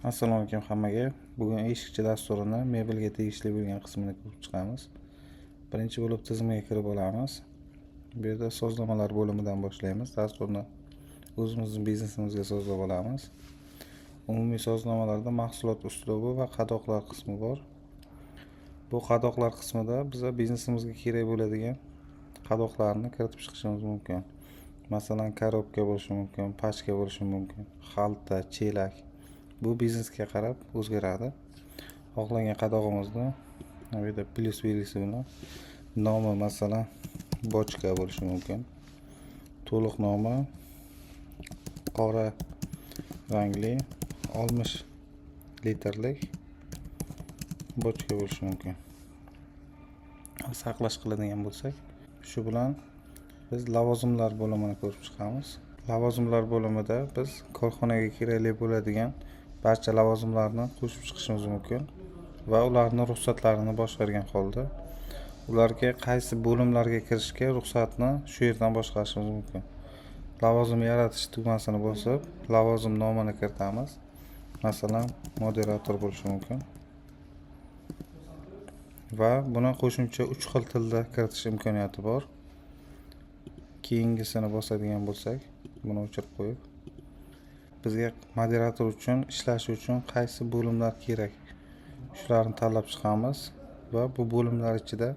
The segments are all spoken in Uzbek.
Assalomu alaykum hammaga. Bugun eshikchi dasturini mebelga tegishli bo'lgan qismini ko'rib chiqamiz. Birinchi bo'lib tizimga kirib olamiz. Bu yerda sozlamalar bo'limidan boshlaymiz. Dasturni o'zimizning biznesimizga sozlab olamiz. Umumiy sozlamalarda mahsulot uslubi va qadoqlar qismi bor. Bu qadoqlar qismida biz biznesimizga kerak bo'ladigan qadoqlarni kiritib chiqishimiz mumkin. Masalan, korobka bo'lishi mumkin, pachka bo'lishi mumkin, xalta, chelak. Bu biznesga qarab o'zgaradi. Xohlagan qadog'imizni bu yerda plyus belgisi bilan nomi masalan bochka bo'lishi mumkin. To'liq nomi qora rangli 60 litrlik bochka bo'lishi mumkin. Saqlash qiladigan bo'lsak, shu bilan biz lavozimlar bo'limini ko'rib chiqamiz. Lavozimlar bo'limida biz korxonaga kerakli bo'ladigan barcha lavozimlarni qo'shib chiqishimiz mumkin va ularni ruxsatlarini boshqargan holda ularga qaysi bo'limlarga kirishga ruxsatni shu yerdan boshqarishimiz mumkin. Lavozim yaratish tugmasini bosib, lavozim nomini kiritamiz. Masalan, moderator bo'lishi mumkin. Va buni qo'shimcha 3 xil tilda kiritish imkoniyati bor. Keyingisini bosadigan bo'lsak, buni o'chirib qo'yib, bizga moderator uchun ishlash uchun qaysi bo'limlar kerak, shularni tanlab chiqamiz va bu bo'limlar ichida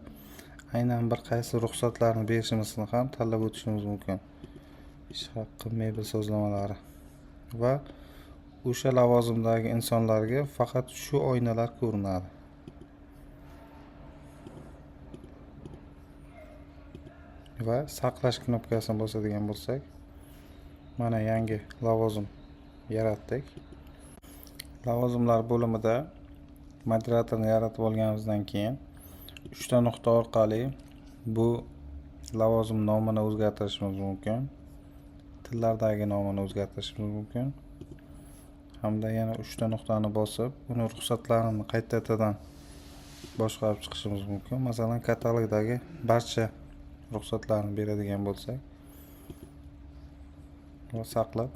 aynan bir qaysi ruxsatlarni berishimizni ham tanlab o'tishimiz mumkin. Ish haqqi, mebel sozlamalari va o'sha lavozimdagi insonlarga faqat shu oynalar ko'rinadi. Va saqlash knopkasini bosadigan bo'lsak, mana yangi lavozim yaratdik. Lavozimlar bo'limida moderatorni yaratib olganimizdan keyin 3 ta nuqta orqali bu lavozim nomini o'zgartirishimiz mumkin. Tillardagi nomini o'zgartirishimiz mumkin. Hamda yana 3 ta nuqtani bosib, uni ruxsatlarini qaytadan boshqarib chiqishimiz mumkin. Masalan, katalogdagi barcha ruxsatlarni beradigan bo'lsak va saqlab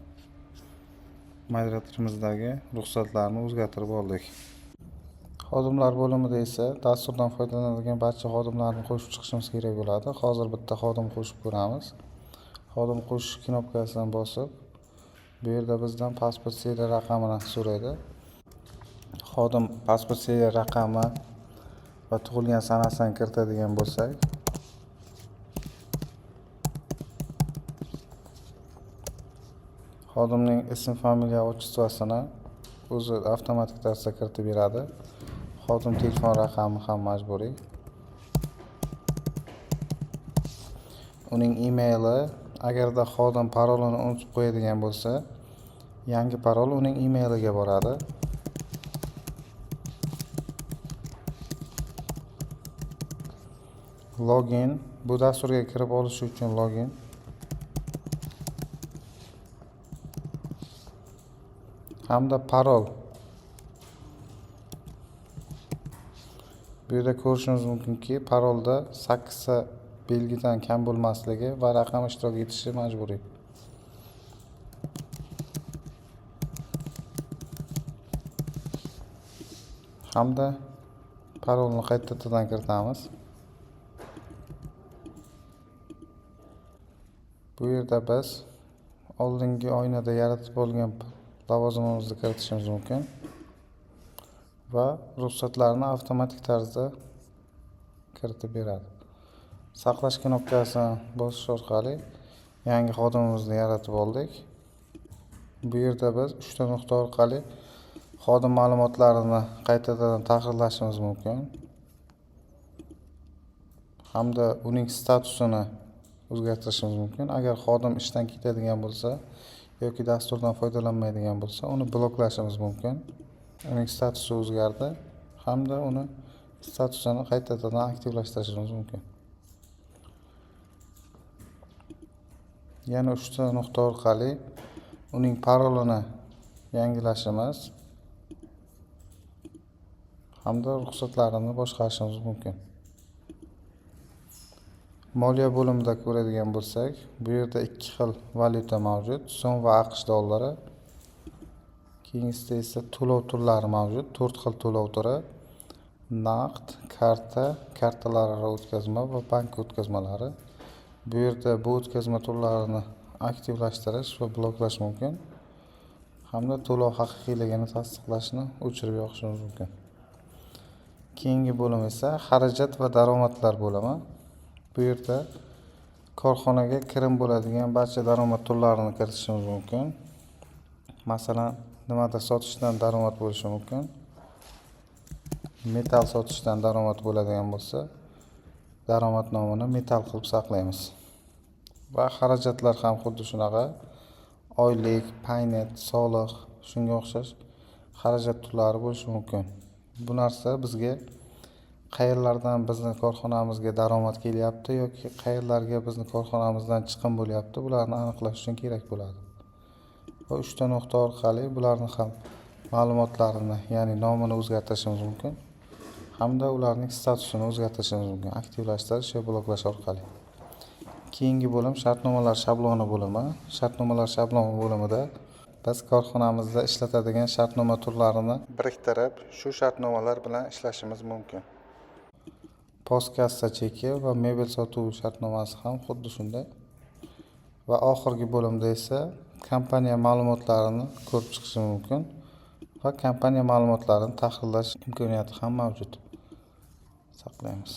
moderatorimizdagi ruxsatlarni o'zgartirib oldik. Xodimlar bo'limida esa dasturdan foydalanadigan barcha xodimlarni qo'shib chiqishimiz kerak bo'ladi. Hozir bitta xodim qo'shib ko'ramiz. Xodim qo'shish knopkasini bosib, bu yerda bizdan pasport seriya raqamini so'raydi. Xodim pasport seriya raqami va tug'ilgan sanasini kiritadigan bo'lsak, xodimning ism, familiya, otchestvosini o'zi avtomatik tarzda kiritib beradi. Xodim telefon raqami ham majburiy. Uning emaili, agarda xodim parolini unutib qo'yadigan bo'lsa, yangi parol uning emailiga boradi. Login, bu dasturga kirib olish uchun login. Hamda parol. Bu yerda ko'rishimiz mumkinki, parolda 8 ta belgidan kam bo'lmasligi va raqam ishtirok etishi majburiy. Hamda parolni qaytadan kiritamiz. Bu yerda biz oldingi oynada yaratib olgan lavozimimizni kiritishimiz mumkin va ruxsatlarni avtomatik tarzda kiritib beradi. Saqlash knopkasini bosish orqali yangi xodimimizni yaratib oldik. Bu yerda biz 3 ta nuqta orqali xodim ma'lumotlarini qaytadan tahrirlashimiz mumkin. Hamda uning statusini o'zgartirishimiz mumkin. Agar xodim ishdan ketadigan bo'lsa yoki dasturdan foydalanmaydigan bo'lsa, uni bloklashimiz mumkin. Uning statusi o'zgardi hamda uni statusini qaytadan aktivlashtirishimiz mumkin. Yana 3 ta nuqta orqali uning parolini yangilashimiz hamda ruxsatlarini boshqarishimiz mumkin. Moliya bo'limida ko'radigan bo'lsak, bu yerda 2 xil valyuta mavjud: so'm va AQSh dollari. Keyingisida esa to'lov turlari mavjud. 4 xil to'lov turi: naqd, karta, kartalararo o'tkazma va bank o'tkazmalari. Bu yerda bu o'tkazma turlarini aktivlashtirish va bloklash mumkin, hamda to'lov haqiqiyligini tasdiqlashni o'chirib yoqishingiz mumkin. Keyingi bo'lim esa xarajat va daromadlar bo'limi. Bu yerda korxonaga kirim bo'ladigan barcha daromad turlarini kiritishimiz mumkin. Masalan, nimadir sotishdan daromad bo'lishi mumkin. Metal sotishdan daromad bo'ladigan bo'lsa, daromad nomini metal qilib saqlaymiz. Va xarajatlar ham xuddi shunaqa: oylik, paynet, soliq, shunga o'xshash xarajat turlari bo'lishi mumkin. Bu narsa bizga qayerlardan bizni korxonamizga daromad kelyapti yoki qayerlarga bizni korxonamizdan chiqim bo'lyapti, bularni aniqlash uchun kerak bo'ladi. Va 3 ta nuqta orqali bularni ham ma'lumotlarini, ya'ni nomini o'zgartirishimiz mumkin, hamda ularning statusini o'zgartirishimiz mumkin aktivlashtirish va bloklash orqali. Keyingi bo'lim shartnomalar shabloni bo'limi. Shartnomalar shabloni bo'limida biz korxonamizda ishlatadigan shartnoma turlarini biriktirib, shu shartnomalar bilan ishlashimiz mumkin. Postkassa cheki va mebel sotuv shartnomasi ham xuddi shunday. Va oxirgi bo'limda esa kompaniya ma'lumotlarini ko'rib chiqishimiz mumkin va kompaniya ma'lumotlarini tahrirlash imkoniyati ham mavjud. Saqlaymiz.